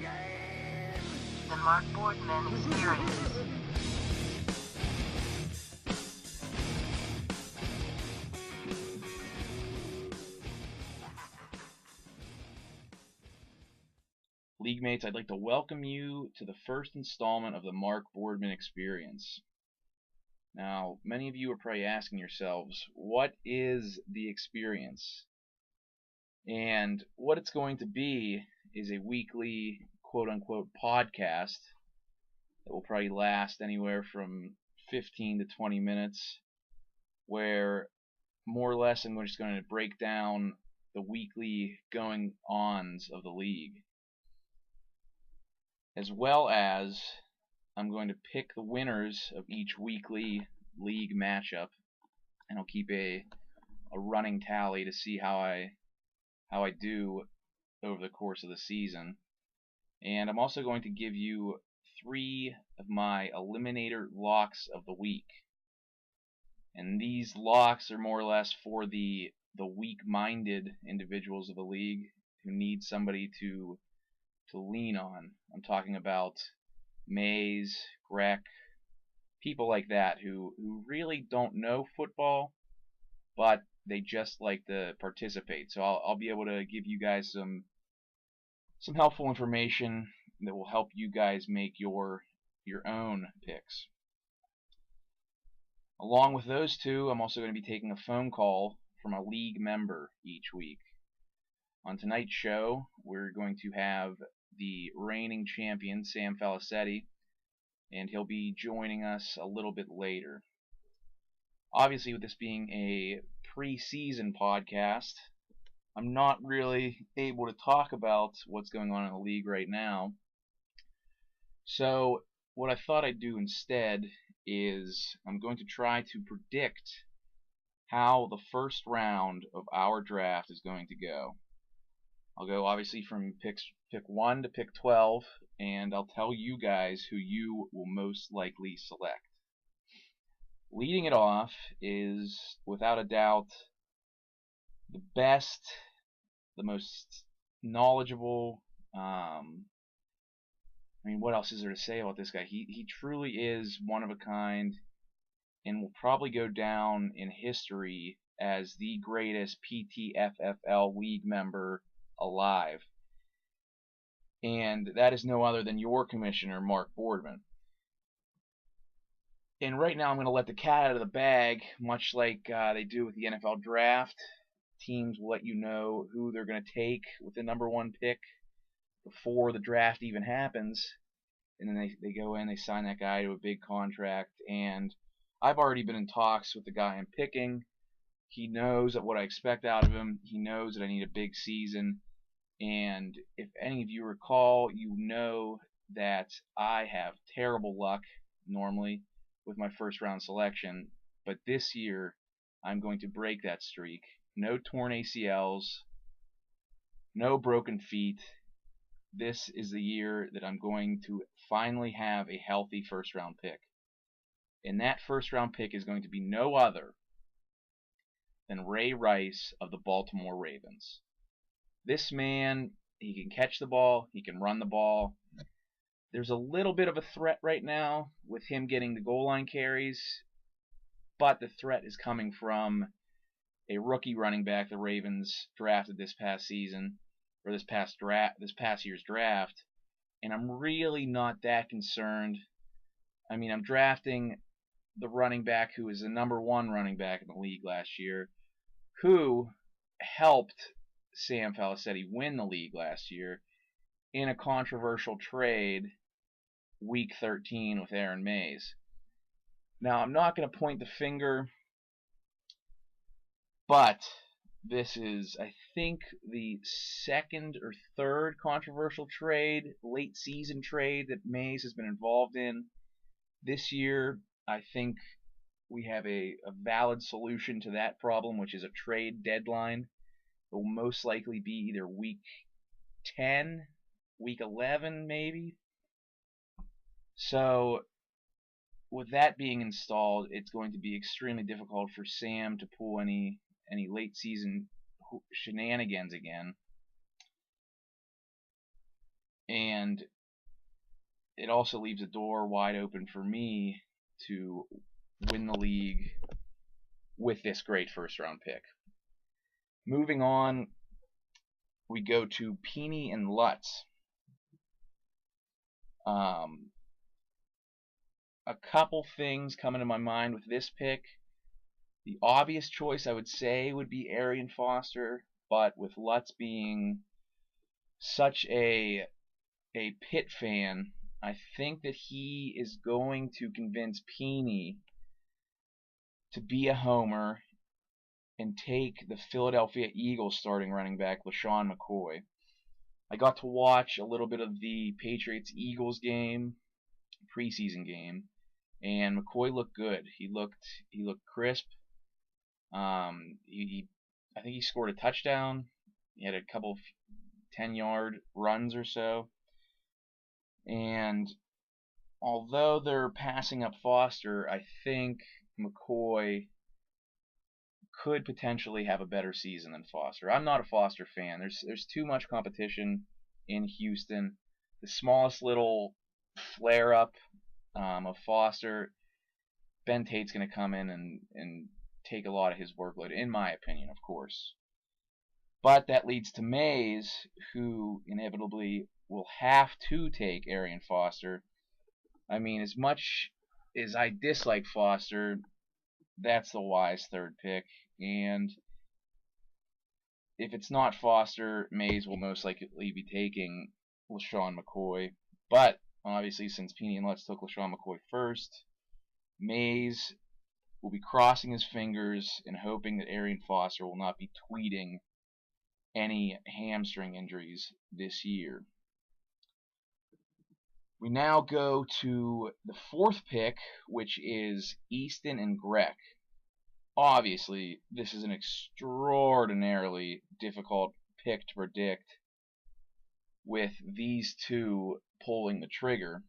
The Mark Boardman Experience. League mates, I'd like to welcome you to the first installment of the Mark Boardman Experience. Now, many of you are probably asking yourselves, what is the experience? And what it's going to be is a weekly, quote-unquote, podcast that will probably last anywhere from 15 to 20 minutes, where more or less I'm just going to break down the weekly going-ons of the league, as well as I'm going to pick the winners of each weekly league matchup, and I'll keep a running tally to see how I do over the course of the season. And I'm also going to give you 3 of my eliminator locks of the week. And these locks are more or less for the weak-minded individuals of the league who need somebody to lean on. I'm talking about Mays, Greg, people like that who really don't know football, but they just like to participate. So I'll be able to give you guys some helpful information that will help you guys make your own picks. Along with those two, I'm also going to be taking a phone call from a league member each week. On tonight's show, we're going to have the reigning champion, Sam Falicetti, and he'll be joining us a little bit later. Obviously, with this being a pre-season podcast, I'm not really able to talk about what's going on in the league right now. So what I thought I'd do instead is I'm going to try to predict how the first round of our draft is going to go. I'll go obviously from pick 1 to pick 12, and I'll tell you guys who you will most likely select. Leading it off is, without a doubt, the best, the most knowledgeable. What else is there to say about this guy? He truly is one of a kind, and will probably go down in history as the greatest PTFFL league member alive. And that is no other than your commissioner, Mark Boardman. And right now I'm going to let the cat out of the bag, much like they do with the NFL draft. Teams will let you know who they're going to take with the number 1 pick before the draft even happens. And then they go in, they sign that guy to a big contract. And I've already been in talks with the guy I'm picking. He knows what I expect out of him. He knows that I need a big season. And if any of you recall, you know that I have terrible luck normally with my first round selection. But this year, I'm going to break that streak. No torn ACLs, no broken feet. This is the year that I'm going to finally have a healthy first round pick. And that first round pick is going to be no other than Ray Rice of the Baltimore Ravens. This man, he can catch the ball, he can run the ball. There's a little bit of a threat right now with him getting the goal line carries, but the threat is coming from a rookie running back the Ravens drafted this past season, or this past year's draft, and I'm really not that concerned. I'm drafting the running back who was the number 1 running back in the league last year, who helped Sam Falicetti win the league last year in a controversial trade week 13 with Aaron Mays. Now, I'm not going to point the finger, but this is, I think, the 2nd or 3rd controversial trade, late season trade that Mays has been involved in this year. I think we have a valid solution to that problem, which is a trade deadline. It will most likely be either week 10, week 11 maybe. So with that being installed, it's going to be extremely difficult for Sam to pull any late season shenanigans again. And it also leaves a door wide open for me to win the league with this great first-round pick. Moving on, we go to Peeny and Lutz. A couple things come into my mind with this pick. The obvious choice, I would say, would be Arian Foster, but with Lutz being such a Pitt fan, I think that he is going to convince Peeny to be a homer and take the Philadelphia Eagles starting running back LaShawn McCoy. I got to watch a little bit of the Patriots-Eagles game, preseason game, and McCoy looked good. He looked crisp. I think he scored a touchdown. He had a couple of 10-yard runs or so. And although they're passing up Foster, I think McCoy could potentially have a better season than Foster. I'm not a Foster fan. There's too much competition in Houston. The smallest little flare-up of Foster, Ben Tate's going to come in and take a lot of his workload, in my opinion, of course. But that leads to Mays, who inevitably will have to take Arian Foster. I mean, as much as I dislike Foster, that's the wise third pick. And if it's not Foster, Mays will most likely be taking LaShawn McCoy. But obviously, since Peeny and Lutz took LaShawn McCoy first, Mays will be crossing his fingers and hoping that Arian Foster will not be tweeting any hamstring injuries this year. We now go to the fourth pick, which is Easton and Grech. Obviously, this is an extraordinarily difficult pick to predict with these two pulling the trigger.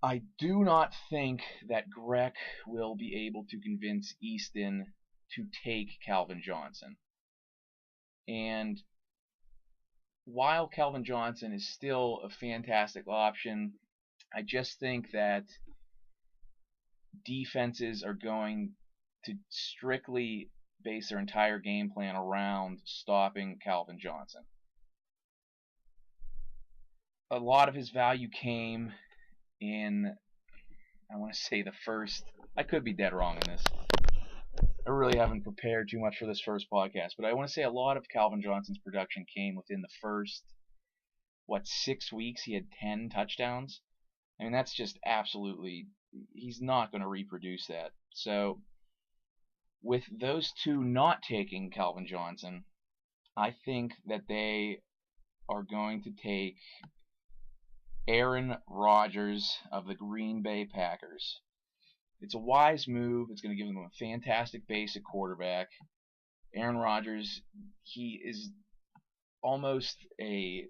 I do not think that Grech will be able to convince Easton to take Calvin Johnson. And while Calvin Johnson is still a fantastic option, I just think that defenses are going to strictly base their entire game plan around stopping Calvin Johnson. A lot of his value came in, I want to say, the first. I could be dead wrong in this. I really haven't prepared too much for this first podcast, but I want to say a lot of Calvin Johnson's production came within the first, 6 weeks. He had 10 touchdowns. I mean, that's just absolutely, he's not going to reproduce that. So, with those two not taking Calvin Johnson, I think that they are going to take Aaron Rodgers of the Green Bay Packers. It's a wise move. It's going to give them a fantastic basic quarterback. Aaron Rodgers, he is almost a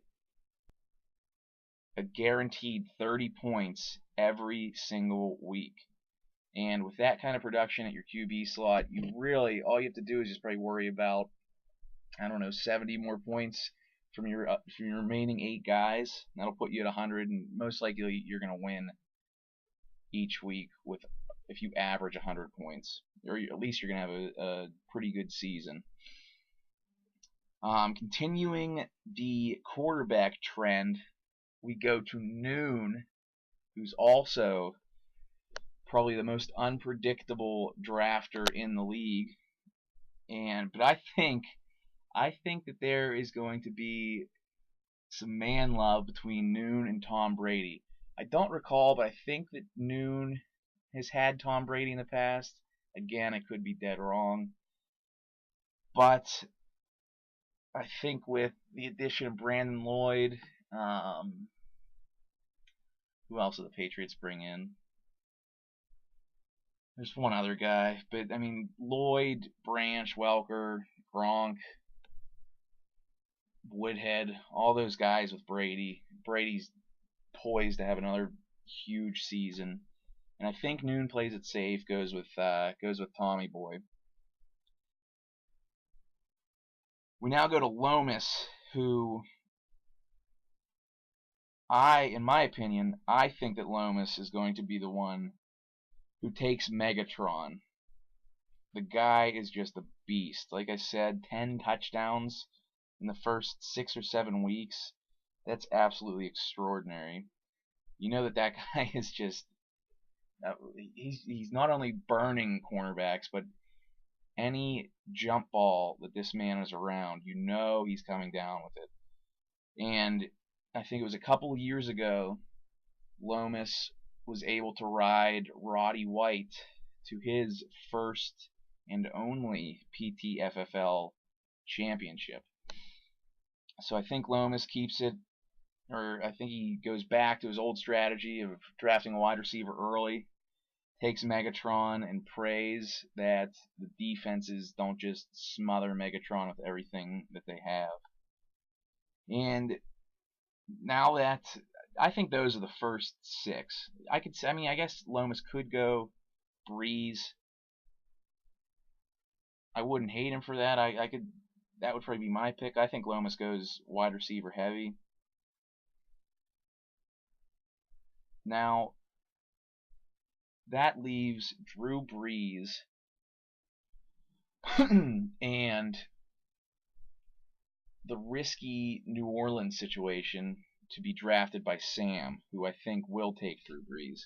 guaranteed 30 points every single week. And with that kind of production at your QB slot, you really, all you have to do is just probably worry about, 70 more points from your remaining 8 guys. That'll put you at 100, and most likely you're going to win each week if you average 100 points, or at least you're going to have a pretty good season. Continuing the quarterback trend, we go to Noon, who's also probably the most unpredictable drafter in the league. But I think that there is going to be some man love between Noon and Tom Brady. I don't recall, but I think that Noon has had Tom Brady in the past. Again, I could be dead wrong. But I think with the addition of Brandon Lloyd, who else do the Patriots bring in? There's one other guy, but I mean, Lloyd, Branch, Welker, Gronk, Woodhead, all those guys with Brady. Brady's poised to have another huge season, and I think Noon plays it safe, goes with Tommy Boy. We now go to Lomas, who in my opinion, I think that Lomas is going to be the one who takes Megatron. The guy is just a beast. Like I said, 10 touchdowns in the first 6 or 7 weeks. That's absolutely extraordinary. You know that guy is just he's not only burning cornerbacks, but any jump ball that this man is around, you know he's coming down with it. And I think it was a couple of years ago, Lomas was able to ride Roddy White to his first and only PTFFL championship. So I think Lomas keeps it, or I think he goes back to his old strategy of drafting a wide receiver early, takes Megatron, and prays that the defenses don't just smother Megatron with everything that they have. And now that I think those are the first 6, I guess Lomas could go Breeze. I wouldn't hate him for that. That would probably be my pick. I think Lomas goes wide receiver heavy. Now, that leaves Drew Brees and the risky New Orleans situation to be drafted by Sam, who I think will take Drew Brees.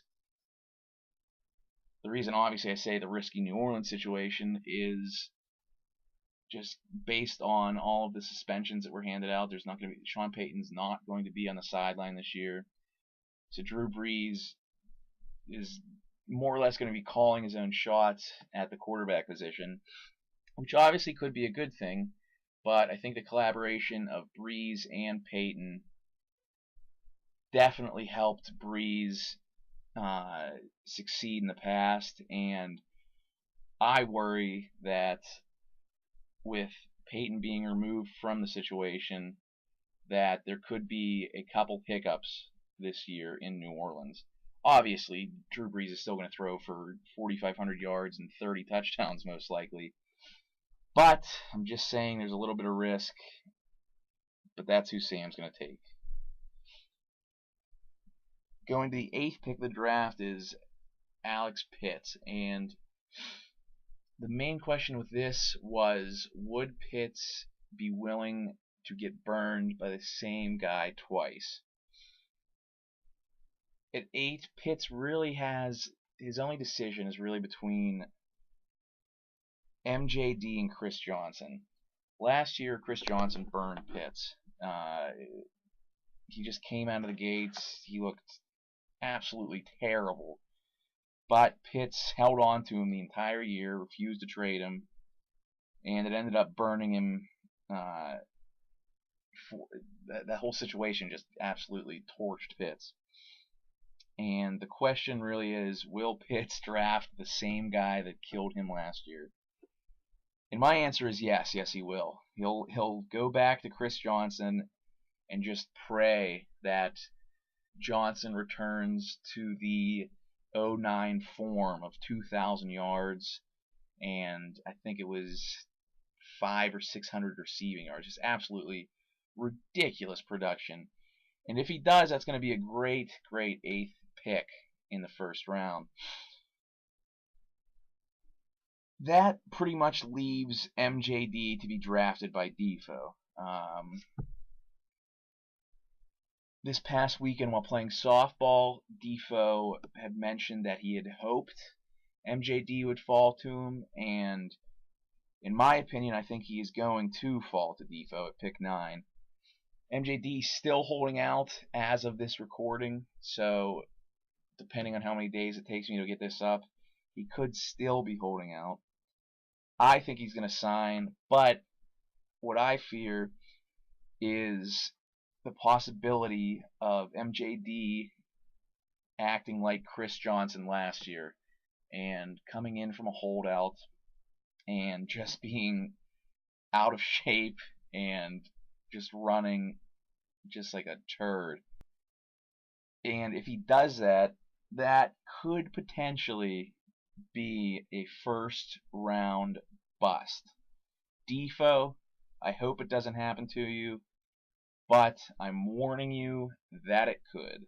The reason, obviously, I say the risky New Orleans situation is just based on all of the suspensions that were handed out. There's not going to be Sean Payton's not going to be on the sideline this year, so Drew Brees is more or less going to be calling his own shots at the quarterback position, which obviously could be a good thing. But I think the collaboration of Brees and Payton definitely helped Brees succeed in the past, and I worry that with Payton being removed from the situation, that there could be a couple hiccups this year in New Orleans. Obviously, Drew Brees is still going to throw for 4,500 yards and 30 touchdowns most likely. But I'm just saying there's a little bit of risk, but that's who Sam's going to take. Going to the 8th pick of the draft is Alex Pitts, and the main question with this was, would Pitts be willing to get burned by the same guy twice? At 8, Pitts really has, his only decision is really between MJD and Chris Johnson. Last year, Chris Johnson burned Pitts. He just came out of the gates. He looked absolutely terrible. But Pitts held on to him the entire year, refused to trade him, and it ended up burning him. That whole situation just absolutely torched Pitts. And the question really is, will Pitts draft the same guy that killed him last year? And my answer is yes. Yes, he will. He'll go back to Chris Johnson and just pray that Johnson returns to the 09 form of 2,000 yards, and I think it was 500 or 600 receiving yards. Just absolutely ridiculous production. And if he does, that's going to be a great, great 8th pick in the first round. That pretty much leaves MJD to be drafted by Defoe. This past weekend while playing softball, Defoe had mentioned that he had hoped MJD would fall to him, and in my opinion, I think he is going to fall to Defoe at pick 9. MJD still holding out as of this recording, so depending on how many days it takes me to get this up, he could still be holding out. I think he's going to sign, but what I fear is the possibility of MJD acting like Chris Johnson last year and coming in from a holdout and just being out of shape and just running just like a turd. And if he does that, that could potentially be a first round bust. Defoe, I hope it doesn't happen to you, but I'm warning you that it could.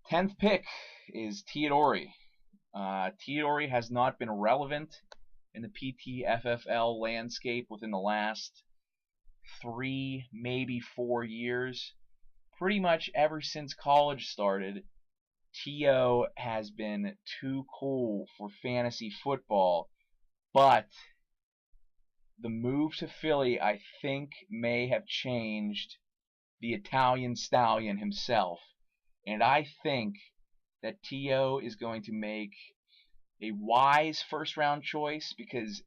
10th pick is Theodore. Theodore has not been relevant in the PTFFL landscape within the last 3, maybe 4 years. Pretty much ever since college started, T.O. has been too cool for fantasy football, but the move to Philly, I think, may have changed the Italian stallion himself. And I think that T.O. is going to make a wise first-round choice, because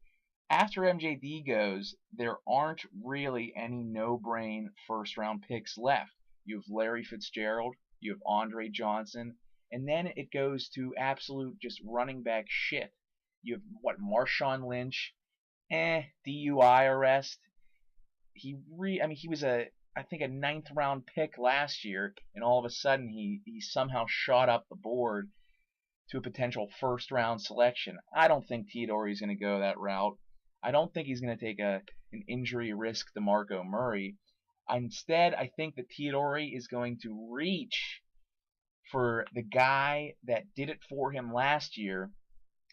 after MJD goes, there aren't really any no-brain first-round picks left. You have Larry Fitzgerald, you have Andre Johnson, and then it goes to absolute just running back shit. You have, Marshawn Lynch, DUI arrest. He was I think a 9th round pick last year, and all of a sudden he somehow shot up the board to a potential first round selection. I don't think Theodore is going to go that route. I don't think he's going to take an injury risk DeMarco Murray. Instead, I think that Theodore is going to reach for the guy that did it for him last year,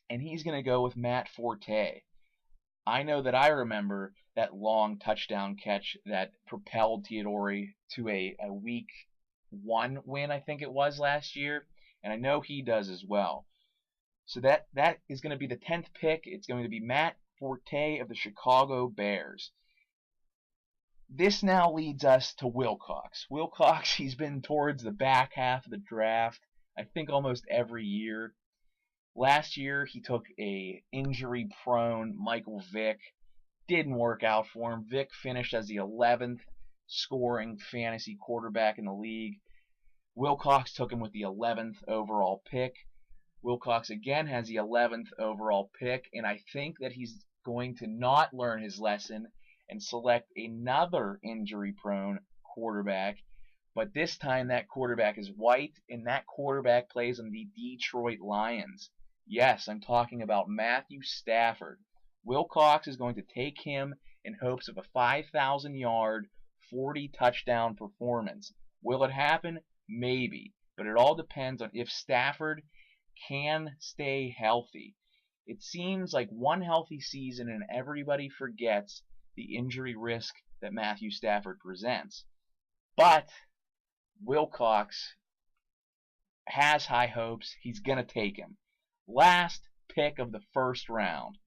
and he's going to go with Matt Forte. I know that I remember that long touchdown catch that propelled Theodore to a week 1 win, I think it was, last year, and I know he does as well. So that is going to be the 10th pick. It's going to be Matt Forte of the Chicago Bears. This now leads us to Wilcox. Wilcox, he's been towards the back half of the draft, I think almost every year. Last year, he took a injury-prone Michael Vick. Didn't work out for him. Vick finished as the 11th scoring fantasy quarterback in the league. Wilcox took him with the 11th overall pick. Wilcox again has the 11th overall pick, and I think that he's going to not learn his lesson and select another injury-prone quarterback. But this time that quarterback is white, and that quarterback plays on the Detroit Lions. Yes, I'm talking about Matthew Stafford. Wilcox is going to take him in hopes of a 5,000-yard, 40-touchdown performance. Will it happen? Maybe. But it all depends on if Stafford can stay healthy. It seems like one healthy season and everybody forgets the injury risk that Matthew Stafford presents. But Wilcox has high hopes. He's going to take him. Last pick of the first round.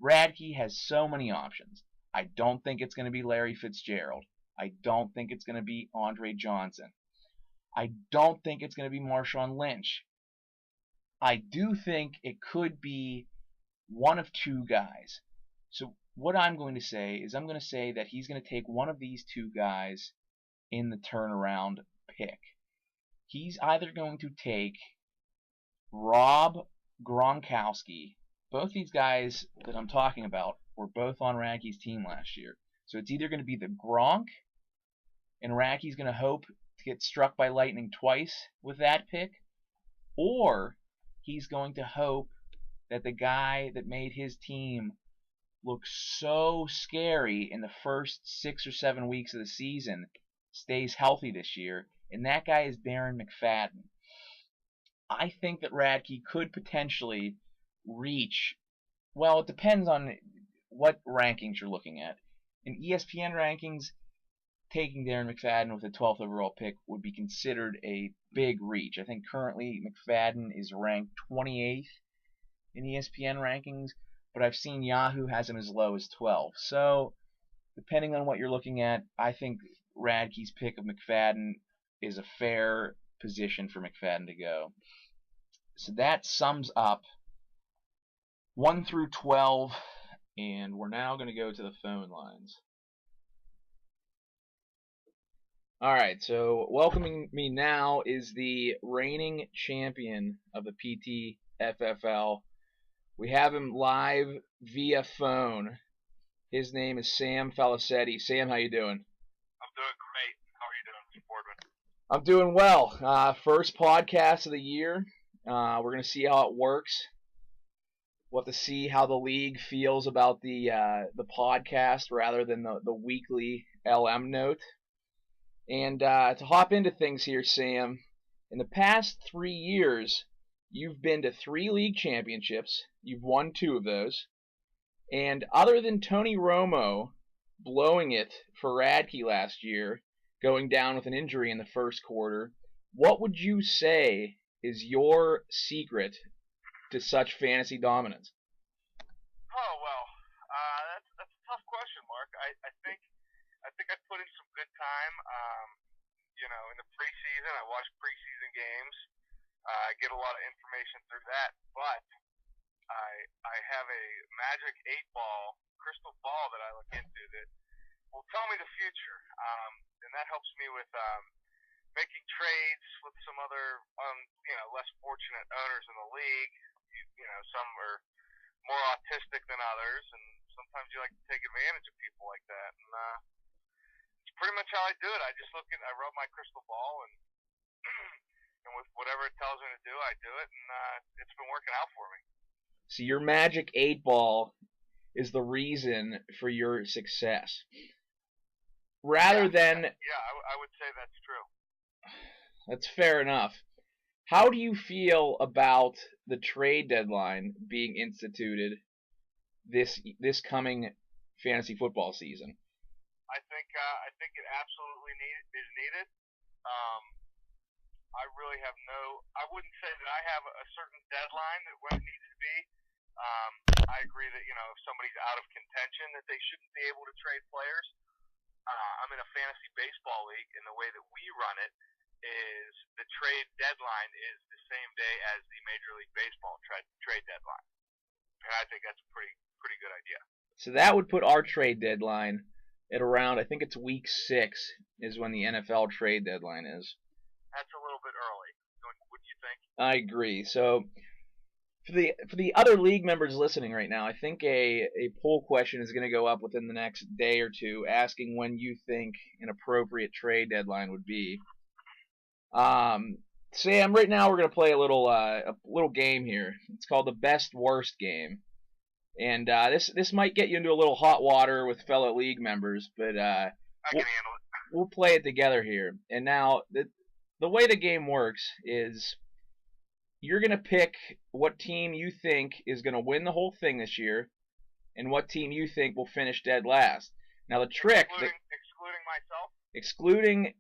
Radke has so many options. I don't think it's going to be Larry Fitzgerald. I don't think it's going to be Andre Johnson. I don't think it's going to be Marshawn Lynch. I do think it could be one of 2 guys. So what I'm going to say is I'm going to say that he's going to take one of these 2 guys in the turnaround pick. He's either going to take Rob Gronkowski. Both these guys that I'm talking about were both on Radke's team last year. So it's either going to be the Gronk, and Radke's going to hope to get struck by lightning twice with that pick, or he's going to hope that the guy that made his team look so scary in the first 6 or 7 weeks of the season stays healthy this year, and that guy is Darren McFadden. I think that Radke could potentially reach, well, it depends on what rankings you're looking at. In ESPN rankings, taking Darren McFadden with the 12th overall pick would be considered a big reach. I think currently McFadden is ranked 28th in ESPN rankings, but I've seen Yahoo has him as low as 12. So, depending on what you're looking at, I think Radke's pick of McFadden is a fair position for McFadden to go. So that sums up 1 through 12, and we're now going to go to the phone lines. All right, so welcoming me now is the reigning champion of the PTFFL. We have him live via phone. His name is Sam Felicetti. Sam, how you doing? I'm doing great. How are you doing, Boardman? I'm doing well. First podcast of the year. We're going to see how it works. We'll have to see how the league feels about the podcast rather than the weekly LM note. And to hop into things here, Sam, in the past 3 years, you've been to 3 league championships. You've won 2 of those. And other than Tony Romo blowing it for Radke last year, going down with an injury in the first quarter, what would you say is your secret to such fantasy dominance? Oh well, that's a tough question, Mark. I think I put in some good time. In the preseason, I watch preseason games. I get a lot of information through that, but I have a magic 8-ball crystal ball that I look into that will tell me the future, and that helps me with making trades with some other less fortunate owners in the league. Some are more autistic than others, and sometimes you like to take advantage of people like that. And it's pretty much how I do it. I rub my crystal ball, and and with whatever it tells me to do, I do it, and it's been working out for me. So your magic 8-ball is the reason for your success. Rather than... Yeah, I would say that's true. That's fair enough. How do you feel about the trade deadline being instituted this coming fantasy football season? I think it absolutely is needed. I really have I wouldn't say that I have a certain deadline that when it needs to be. I agree that if somebody's out of contention, that they shouldn't be able to trade players. I'm in a fantasy baseball league, and the way that we run it is the trade deadline is the same day as the Major League Baseball trade deadline, and I think that's a pretty good idea. So that would put our trade deadline at around, I think it's week 6 is when the NFL trade deadline is. That's a little bit early. What do you think? I agree. So for the other league members listening right now, I think a poll question is going to go up within the next day or two asking when you think an appropriate trade deadline would be. Sam, right now we're going to play a little game here. It's called the best worst game. And this might get you into a little hot water with fellow league members, but I can handle it. We'll play it together here. And now the way the game works is you're going to pick what team you think is going to win the whole thing this year and what team you think will finish dead last. Now the trick... Excluding myself? Excluding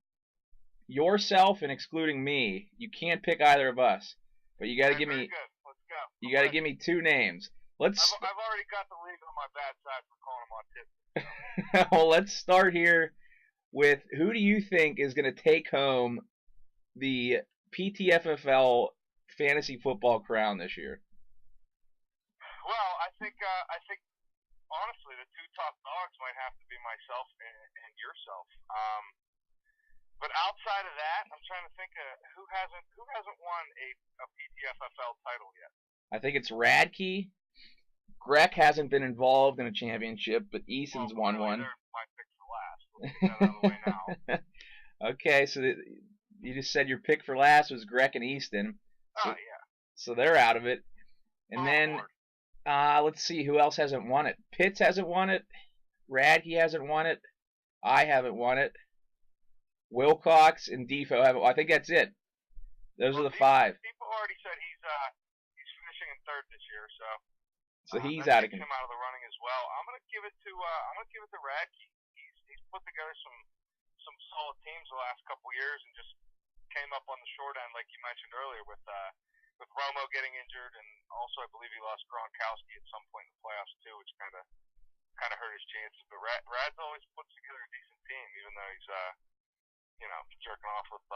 yourself and excluding me. You can't pick either of us. But you got to give me... Good. Let's go. You got to give me 2 names. I've already got the league on my bad side for calling them autistic. Well, let's start here with who do you think is going to take home the PTFFL fantasy football crown this year? Well, I think honestly the 2 top dogs might have to be myself and yourself. But outside of that, I'm trying to think of who hasn't won a PTFFL title yet. I think it's Radke. Greg hasn't been involved in a championship, but Easton's won one. My pick for last. We'll get that out of the way now. Okay, so you just said your pick for last was Greg and Easton. Oh, yeah. So they're out of it. And then, let's see, who else hasn't won it? Pitts hasn't won it. Radke hasn't won it. I haven't won it. Wilcox and Defo haven't. I think that's it. Those are the 5. Defo already said he's finishing in 3rd this year, so he's out of him out of the running as well. I'm gonna give it to Radke. He's put together some solid teams the last couple years and just came up on the short end, like you mentioned earlier, with Romo getting injured, and also I believe he lost Gronkowski at some point in the playoffs too, which kind of hurt his chances. But Rad's always puts together a decent team, even though he's jerking off with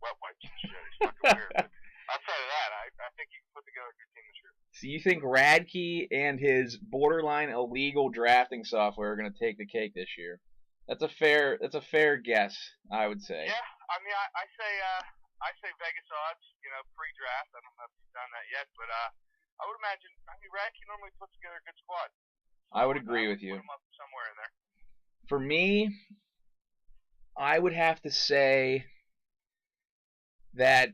wet wipes and shit. He's fucking weird. But outside of that, I think he can put together a good team this year. So you think Radke and his borderline illegal drafting software are going to take the cake this year? That's a fair guess, I would say. Yeah, I mean, I say Vegas odds, pre-draft. I don't know if he's done that yet, but I would imagine. I mean, Radke normally puts together a good squad. So I would agree with you. Put him up somewhere in there. For me, I would have to say that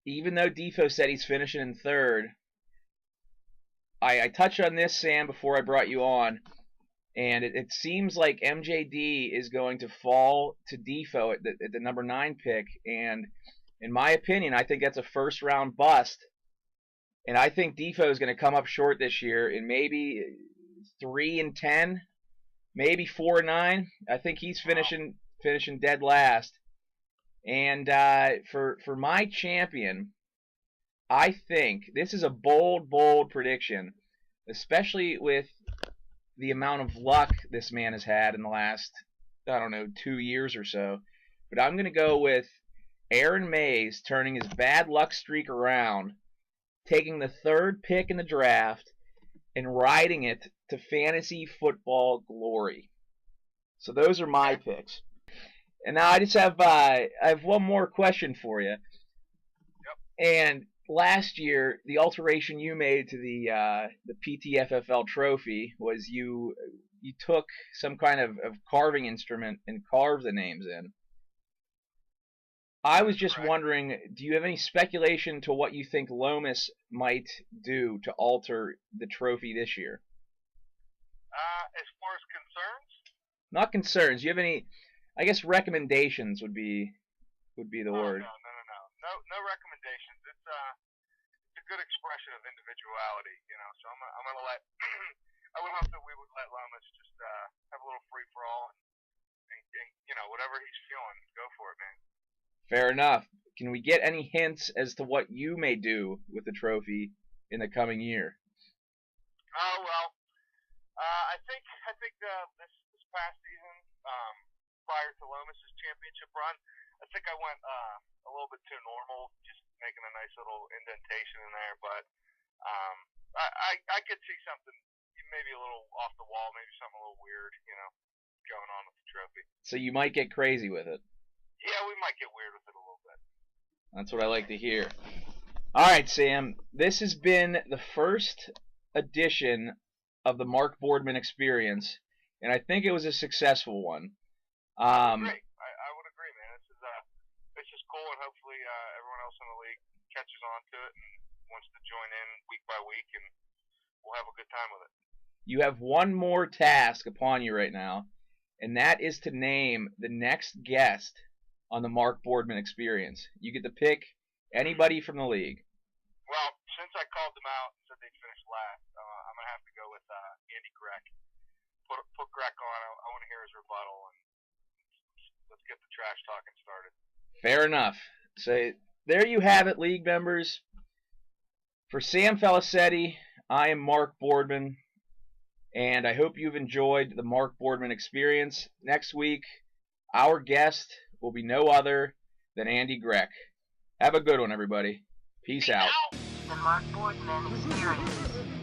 even though Defo said he's finishing in 3rd, I touched on this, Sam, before I brought you on, and it seems like MJD is going to fall to Defoe at the number 9 pick, and in my opinion, I think that's a first-round bust, and I think Defoe is going to come up short this year in maybe 3-10, maybe 4-9. I think he's finishing dead last. And for my champion, I think this is a bold prediction, especially with the amount of luck this man has had in the last, 2 years or so. But I'm going to go with Aaron Mays turning his bad luck streak around, taking the 3rd pick in the draft, and riding it to fantasy football glory. So those are my picks. And now I just have I have one more question for you. Yep. And last year, the alteration you made to the PTFFL trophy was you took some kind of carving instrument and carved the names in. I was just wondering, do you have any speculation to what you think Lomas might do to alter the trophy this year? As far as concerns? Not concerns. Do you have any, I guess recommendations would be the word. No recommendations. It's a good expression of individuality, So I'm gonna let I would hope that we would let Lomas just have a little free for all and whatever he's feeling, go for it, man. Fair enough. Can we get any hints as to what you may do with the trophy in the coming year? Oh well, I think this past season, prior to Lomas's championship run, I think I went a little bit too normal, just making a nice little indentation in there. But I could see something maybe a little off the wall, maybe something a little weird, going on with the trophy. So you might get crazy with it. Yeah, we might get weird with it a little bit. That's what I like to hear. All right, Sam. This has been the first edition of the Mark Boardman Experience, and I think it was a successful one. I would agree, man. This is cool, and hopefully everyone else in the league catches on to it and wants to join in week by week, and we'll have a good time with it. You have one more task upon you right now, and that is to name the next guest on the Mark Boardman Experience. You get to pick anybody from the league. Well, since I called them out and said they'd finish last, I'm going to have to go with Andy Greck. Put Greck on. I want to hear his rebuttal, and let's get the trash talking started. Fair enough. So there you have it, league members. For Sam Felicetti, I am Mark Boardman, and I hope you've enjoyed the Mark Boardman Experience. Next week, our guest will be no other than Andy Greck. Have a good one, everybody. Peace out. The Mark Boardman Experience.